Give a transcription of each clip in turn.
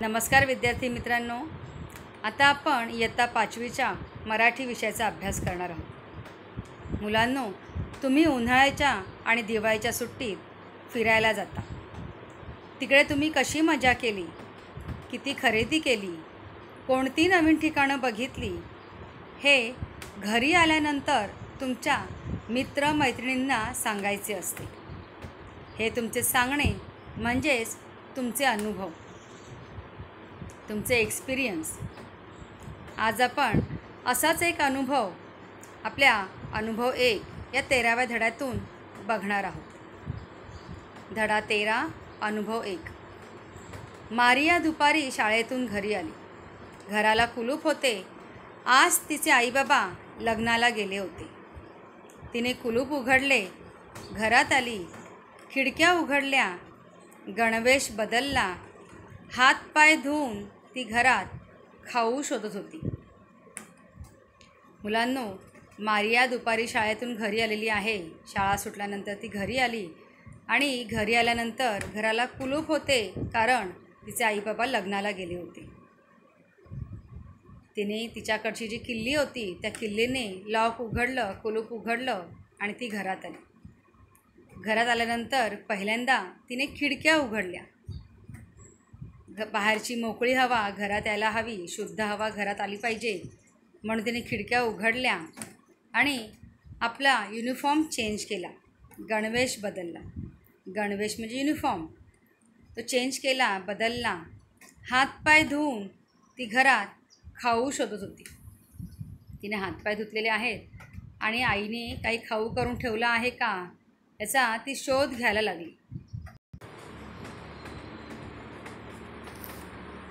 नमस्कार विद्यार्थी मित्रांनो, आता आपण इयत्ता 5वीच्या मराठी विषयाचा अभ्यास करणार आहोत. मुलांनो, तुम्ही उन्हाळ्याच्या आणि दिवाळीच्या सुट्टीत फिरायला जाता. तिकडे तुम्ही कशी मजा केली, किती खरेदी केली, कोणती नवीन ठिकाणं बघितली, हे घरी आल्यानंतर तुमच्या मित्रमैत्रिणींना सांगायचे असते. हे तुमचे सांगणे म्हणजेच तुमचे अनुभव, तुमचे एक्सपिरियन्स. आज आपण असाच एक अनुभव आपल्या अनुभव 1 या 13व्या धड्यातून बघणार आहोत. धडा 13, अनुभव 1. मारिया दुपारी शाळेतून घरी आली. घराला कुलूप होते. आज तिचे आईबाबा लग्नाला गेले होते. तिने कुलूप उघडले, घरात आली, खिडक्या उघडल्या, गणवेश बदलला, हातपाय धुवून ती घरात खाऊ शोधत होती. मुलांनो, मारिया दुपारी शाळेतून घरी आलेली आहे. शाळा सुटल्यानंतर ती घरी आली आणि घरी आल्यानंतर घराला कुलूप होते, कारण तिचे आईबाबा लग्नाला गेले होते. तिने तिच्याकडची जी किल्ली होती त्या किल्लीने लॉक उघडलं, कुलूप उघडलं आणि ती घरात आली. घरात आल्यानंतर पहिल्यांदा तिने खिडक्या उघडल्या. बाहेरची मोकळी हवा घरात यायला हवी, शुद्ध हवा घरात आली पाहिजे म्हणून तिने खिडक्या उघडल्या आणि आपला युनिफॉर्म चेंज केला, गणवेश बदलला. गणवेश म्हणजे युनिफॉर्म, तो चेंज केला, बदलला. हातपाय धुवून ती घरात खाऊ शोधत होती. तिने हातपाय धुतलेले आहेत आणि आईने काही खाऊ करून ठेवला आहे का याचा ती शोध घ्यायला लागली.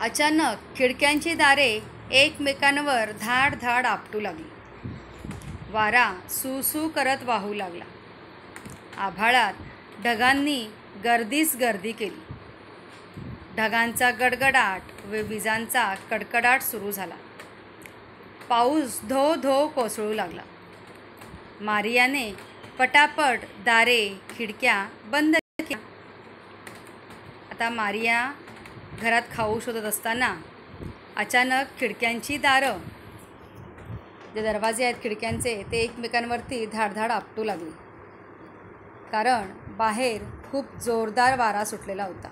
अचानक खिडक्यांची दारे एकमेकांवर धाड धाड आपटू लागली. वारा सू करत वाहू लागला. आभाळात ढगांनी गर्दीच गर्दी केली. ढगांचा गडगडाट व विजांचा कडकडाट सुरू झाला. पाऊस धो धो कोसळू लागला. मारियाने पटापट दारे खिडक्या बंद केल्या. आता मारिया घरात खाऊ शोधत असताना अचानक खिडक्यांची दारं, जे दरवाजे आहेत खिडक्यांचे, ते एकमेकांवरती धाडधाड आपटू लागले, कारण बाहेर खूप जोरदार वारा सुटलेला होता.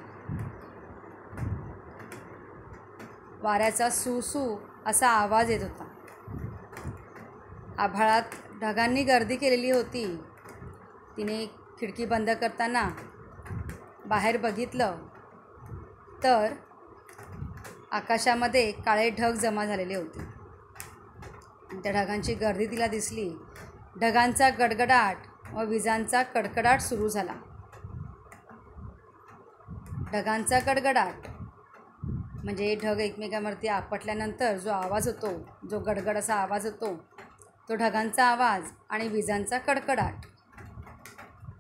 वाऱ्याचा सू असा आवाज येत होता. आभाळात ढगांनी गर्दी केलेली होती. तिने खिडकी बंद करताना बाहेर बघितलं तर आकाशामध्ये काळे ढग जमा झालेले होते. त्या ढगांची गर्दी तिला दिसली. ढगांचा गडगडाट व विजांचा कडकडाट सुरू झाला. ढगांचा गडगडाट म्हणजे ढग एकमेकांवरती आपटल्यानंतर जो आवाज होतो, जो गडगड असा आवाज होतो, तो ढगांचा आवाज. आणि विजांचा कडकडाट,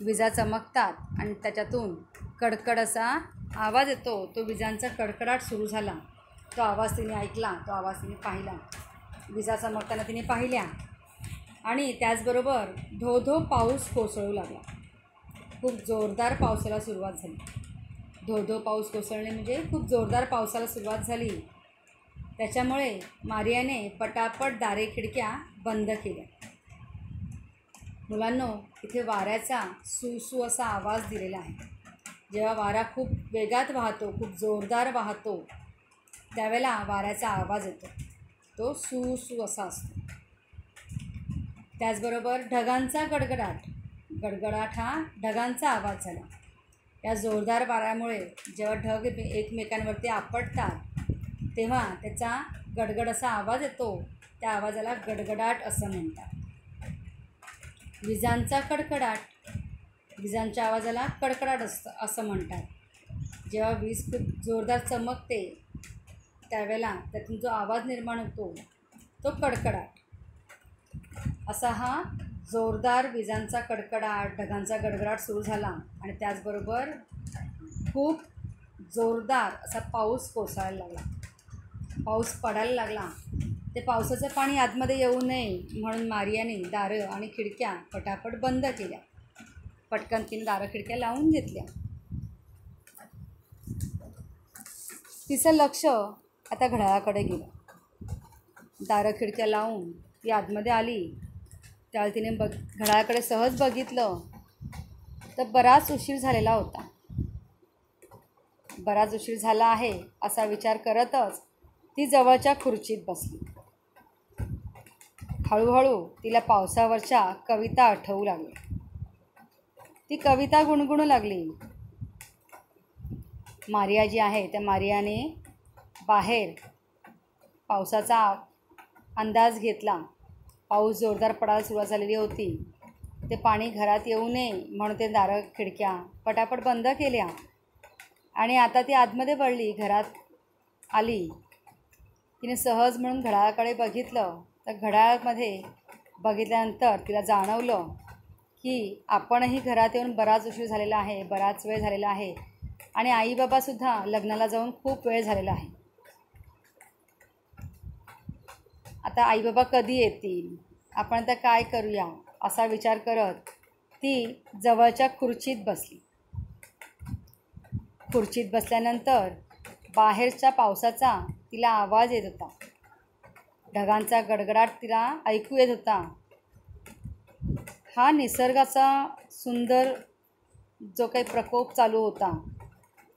विजा चमकतात आणि त्याच्यातून कडकड असा आवाज येतो, तो विजांचा कडकडाट सुरू झाला. तो आवाज तिने ऐकला, तो आवाज तिने पाहिला. विजा चमकताना तिने पाहिल्या आणि त्याचबरोबर धो धो पाऊस कोसळू लागला. खूप जोरदार पावसाला सुरुवात झाली. धो धो पाऊस कोसळणे म्हणजे खूप जोरदार पावसाला सुरुवात झाली. त्याच्यामुळे मारियाने पटापट दारे खिडक्या बंद केल्या. मुलांनो, इथे वाऱ्याचा सू असा आवाज दिलेला आहे. जेव्हा वारा खूप वेगात वाहतो, खूप जोरदार वाहतो, त्यावेळेला वाऱ्याचा आवाज येतो, तो सू असा असतो. त्याचबरोबर ढगांचा गडगडाट हा ढगांचा आवाज झाला. या जोरदार वाऱ्यामुळे जेव्हा ढग एकमेकांवरती आपटतात तेव्हा त्याचा गडगड असा आवाज येतो. त्या आवाजाला गडगडाट असं म्हणतात. विजांचा कडकडाट, विजांच्या आवाजाला कडकडाट असं म्हणतात. जेव्हा वीज खूप जोरदार चमकते त्यावेळेला त्यातून जो आवाज निर्माण होतो तो कडकडाट. असा हा जोरदार विजांचा कडकडाट, ढगांचा गडगडाट सुरू झाला आणि त्याचबरोबर खूप जोरदार असा पाऊस कोसळायला लागला, पाऊस पडायला लागला. ते पावसाचं पाणी आतमध्ये येऊ नये म्हणून मारियाने दारं आणि खिडक्या पटापट बंद केल्या. पटकन तिने दारं खिडक्या लावून घेतल्या. तिचं लक्ष आता घड्याळाकडे गेलं. दारं खिडक्या लावून ती आतमध्ये आली. त्यावेळी तिने घड्याळाकडे सहज बघितलं तर बराच उशीर झालेला होता. बराच उशीर झाला आहे असा विचार करतच ती जवळच्या खुर्चीत बसली. हळूहळू तिला पावसावरच्या कविता आठवू लागल्या. ती कविता गुणगुणू लागली. मारिया जी आहे त्या मारियाने बाहेर पावसाचा अंदाज घेतला. पाऊस जोरदार पडायला सुरुवात झालेली होती. ते पाणी घरात येऊ नये म्हणून ते दारं खिडक्या पटापट बंद केल्या आणि आता ती आतमध्ये वळली. घरात आली. तिने सहज म्हणून घड्याळाकडे बघितलं तर घड्याळामध्ये बघितल्यानंतर तिला जाणवलं की आपणही घरात येऊन बराच उशीर झालेला आहे, बराच वेळ झालेला आहे आणि आई बाबासुद्धा लग्नाला जाऊन खूप वेळ झालेला आहे. आता आई बाबा कधी येतील, आपण आता काय करूया असा विचार करत ती जवळच्या खुर्चीत बसली. खुर्चीत बसल्यानंतर बाहेरच्या पावसाचा तिला आवाज येत होता. ढगांचा गडगडाट तिला ऐकू येत होता. हा निसर्गाचा सुंदर जो काही प्रकोप चालू होता,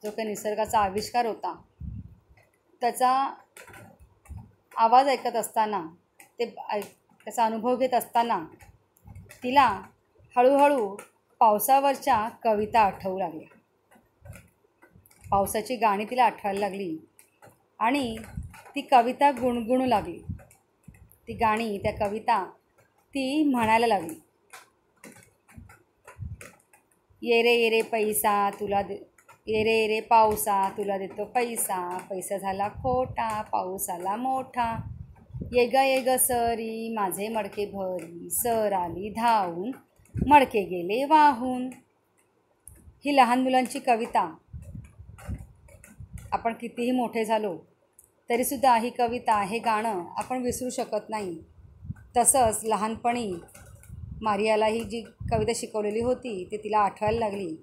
जो काही निसर्गाचा आविष्कार होता, त्याचा आवाज ऐकत असताना त्याचा अनुभव घेत असताना तिला हळूहळू पावसावरच्या कविता आठवू लागल्या. पावसाची गाणी तिला आठवायला लागली आणि ती कविता गुणगुणू लागली. ती गाणी, त्या कविता ती म्हणायला लागली. ये रे ये रे पैसा तुला ये रे ये रे पावसा तुला देतो पैसा, पैसा झाला खोटा पाऊस आला मोठा, ये ग सरी माझे मडके भरी, सर आली धावून मडके गेले वाहून. ही लहान मुलांची कविता. आपण कितीही मोठे झालो तरीसुद्धा ही कविता, हे गाणं आपण विसरू शकत नाही. तसंच लहानपणी मारियाला ही जी कविता शिकवलेली होती ती तिला आठवायला लागली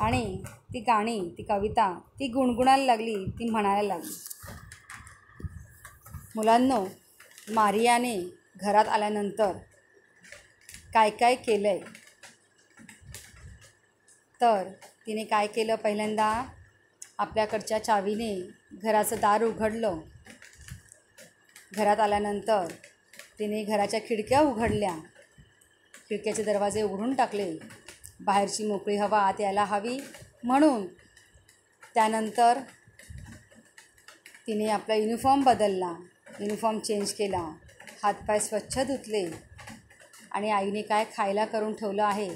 आणि ती गाणी, ती कविता ती गुणगुणायला लागली, ती म्हणायला लागली. मुलांनो, मारियाने घरात आल्यानंतर काय काय केलं आहे तर तिने काय केलं, पहिल्यांदा आपल्याकडच्या चावीने घराचं दार उघडलं. घरात आल्यानंतर तिने घराच्या खिडक्या उघडल्या, खिडक्याचे दरवाजे उघडून टाकले, बाहेरची मोकळी हवा आत यायला हवी म्हणून. त्यानंतर तिने आपला युनिफॉर्म बदलला, युनिफॉर्म चेंज केला, हातपाय स्वच्छ धुतले आणि आईने काय खायला करून ठेवलं आहे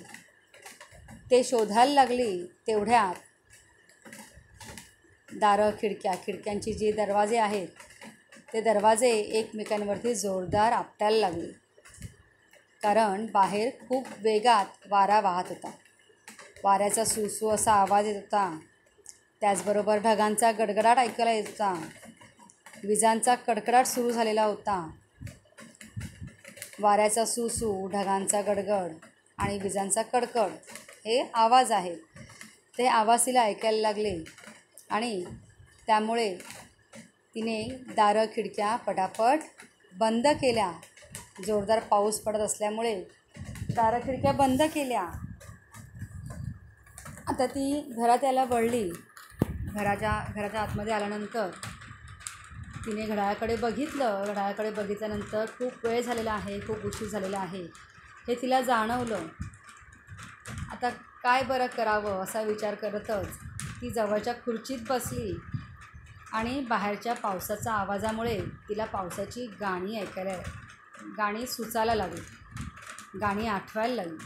ते शोधायला लागली. तेवढ्यात दारं खिडक्यांची जे दरवाजे आहेत ते दरवाजे एकमेकांवरती जोरदार आपटायला लागले, कारण बाहेर खूप वेगात वारा वाहत होता. वाऱ्याचा सुसू असा आवाज येत होता. त्याचबरोबर ढगांचा गडगडाट ऐकायला येत होता. विजांचा कडकडाट सुरू झालेला होता. वाऱ्याचा सुसू, ढगांचा गडगड आणि विजांचा कडकड हे आवाज आहेत. ते आवाज तिला ऐकायला लागले आणि त्यामुळे तिने दारं खिडक्या पटापट बंद केल्या. जोरदार पाऊस पडत असल्यामुळे दारं खिडक्या बंद केल्या. आता ती घरात यायला वळली. घराच्या आतमध्ये आल्यानंतर तिने घड्याळाकडे बघितलं. घड्याळाकडे बघितल्यानंतर खूप वेळ झालेला आहे, खूप उशीर झालेला आहे हे तिला जाणवलं. आता काय बरं करावं असा विचार करतच ती जवळच्या खुर्चीत बसली आणि बाहेरच्या पावसाच्या आवाजामुळे तिला पावसाची गाणी सुचायला लागली, गाणी आठवायला लागली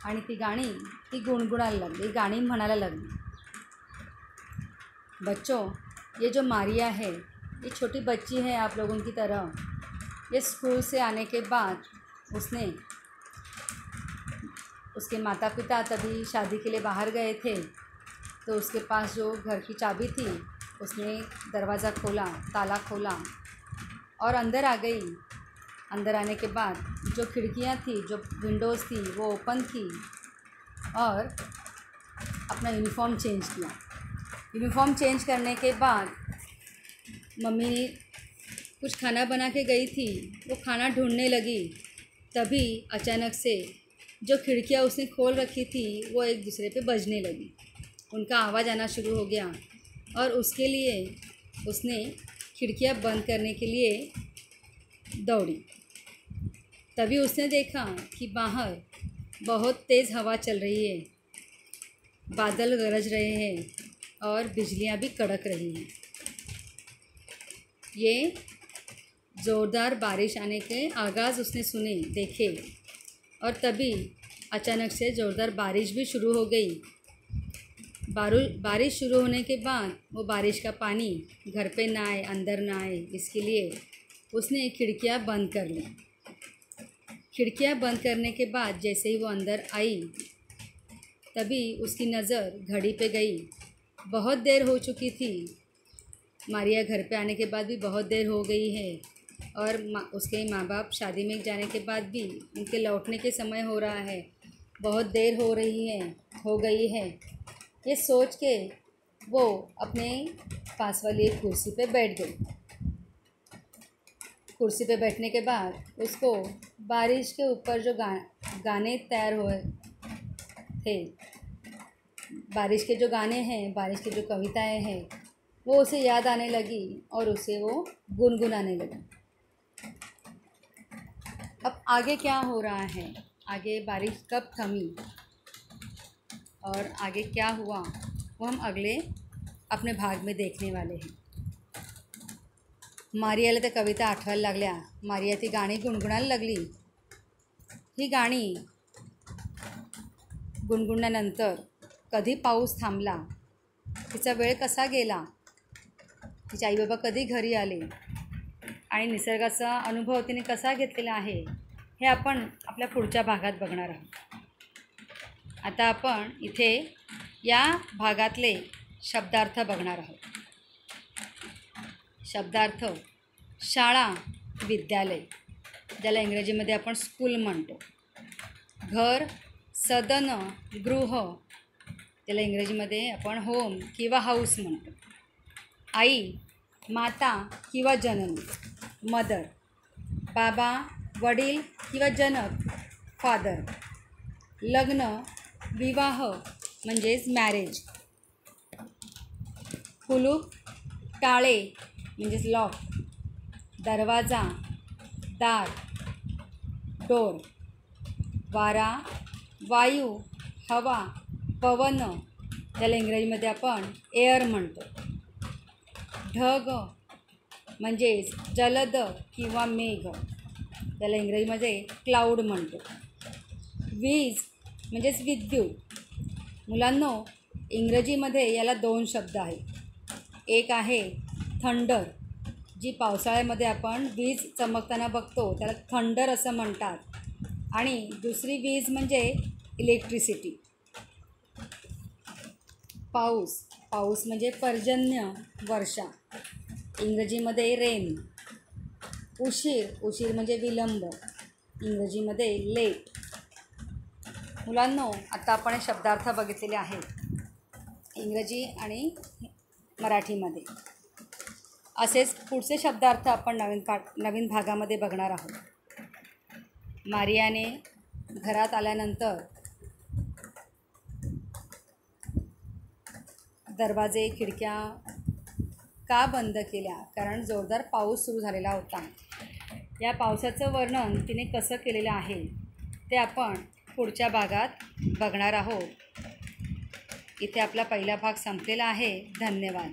आणि ती गाणी ती गुणगुणायला लागली, गाणी म्हणायला लागली. बच्चों, ये जो मारिया है ये छोटी बच्ची है आप लोगों की तरह. ये स्कूल से आने के बाद उसके माता पिता तभी शादी के लिए बाहर गए थे, तो उसके पास जो घर की चाबी थी उसने दरवाज़ा खोला, ताला खोला और अंदर आ गई. अंदर आने के बाद जो खिड़कियां थी, जो विंडोज़ थी वो ओपन थी और अपना यूनिफॉर्म चेंज किया. यूनिफॉर्म चेंज करने के बाद मम्मी कुछ खाना बना के गई थी, वो खाना ढूंढने लगी। तभी अचानक से जो खिड़कियाँ उसने खोल रखी थी वो एक दूसरे पे बजने लगी, उनका आवाज़ आना शुरू हो गया और उसके लिए उसने खिड़कियाँ बंद करने के लिए दौड़ी। तभी उसने देखा कि बाहर बहुत तेज़ हवा चल रही है, बादल गरज रहे हैं और बिजलियाँ भी कड़क रही हैं। ये ज़ोरदार बारिश आने के आगाज़ उसने सुने देखे और तभी अचानक से ज़ोरदार बारिश भी शुरू हो गई। बारिश शुरू होने के बाद वो बारिश का पानी घर पे ना आए, अंदर ना आए, इसके लिए उसने खिड़कियाँ बंद कर ली। खिड़कियाँ बंद करने के बाद जैसे ही वो अंदर आई तभी उसकी नज़र घड़ी पे गई। बहुत देर हो चुकी थी, मारिया घर पे आने के बाद भी बहुत देर हो गई है और उसके माँ बाप शादी में जाने के बाद भी उनके लौटने के समय हो रहा है, बहुत देर हो गई है। ये सोच के वो अपने पास वाली एक कुर्सी पे बैठ गई। कुर्सी पे बैठने के बाद उसको बारिश के ऊपर जो गाने तैयार हुए थे, बारिश के जो गाने हैं, बारिश की जो कविताएं हैं, वो उसे याद आने लगी और उसे वो गुनगुनाने लगी। अब आगे क्या हो रहा है, आगे बारिश कब थमी और आगे क्या हुआ, वो हम अगले अपने भाग में देखने वाले हैं। मारियाला त्या कविता आठवायला लागल्या। मारिया ती गाणी गुणगुणायला लागली। ही गाणी गुणगुणल्यानंतर कधी पाऊस थांबला, तिचा वेळ कसा गेला, तिचे आईबाबा कधी घरी आले आणि निसर्गाचा अनुभव तिने कसा घेतलेला आहे, हे आपण आपल्या पुढच्या भागात बघणार आहोत। आता आपण इथे या भागातले शब्दार्थ बघणार आहोत। शब्दार्थ शाळा, विद्यालय, ज्याला इंग्रजीमध्ये आपण स्कूल म्हणतो। घर, सदन, गृह, त्याला इंग्रजीमध्ये आपण होम किंवा हाऊस म्हणतो। आई, माता किंवा जननी, मदर, बाबा, वडील किंवा जनक, फादर, लग्न, विवाह म्हणजेच मॅरेज, कुलूप, टाळे म्हणजेच लॉक, दरवाजा, दार, डोर, वारा, वायू, हवा, पवन, ज्याला इंग्रजीमध्ये आपण एअर म्हणतो। ढग म्हणजेच जलद किंवा मेघ, त्याला इंग्रजीमध्ये क्लाउड म्हणतो। वीज म्हणजेच विद्युत। मुलांनो, इंग्रजीमध्ये याला 2 शब्द आहेत। एक आहे थंडर, जी पावसाळ्यामध्ये आपण वीज चमकताना बघतो त्याला थंडर असं म्हणतात, आणि दुसरी वीज म्हणजे इलेक्ट्रिसिटी। पाऊस, पाऊस म्हणजे पर्जन्य, वर्षा, इंग्रजीमध्ये रेन। उशीर, उशीर म्हणजे विलंब, इंग्रजीमध्ये लेट। मुलांनो, आता आपण हे शब्दार्थ बघितलेले आहेत इंग्रजी आणि मराठीमध्ये। असेच पुढचे शब्दार्थ आपण नवीन भागामध्ये बघणार आहोत। मारियाने घरात आल्यानंतर दरवाजे, खिडक्या का बंद केल्या? कारण जोरदार पाऊस सुरू झालेला होता। या पावसाचं वर्णन तिने कसं केलेलं आहे ते आपण पुढच्या भागात बघणार आहोत। इथे आपला पहिला भाग संपलेला आहे। धन्यवाद।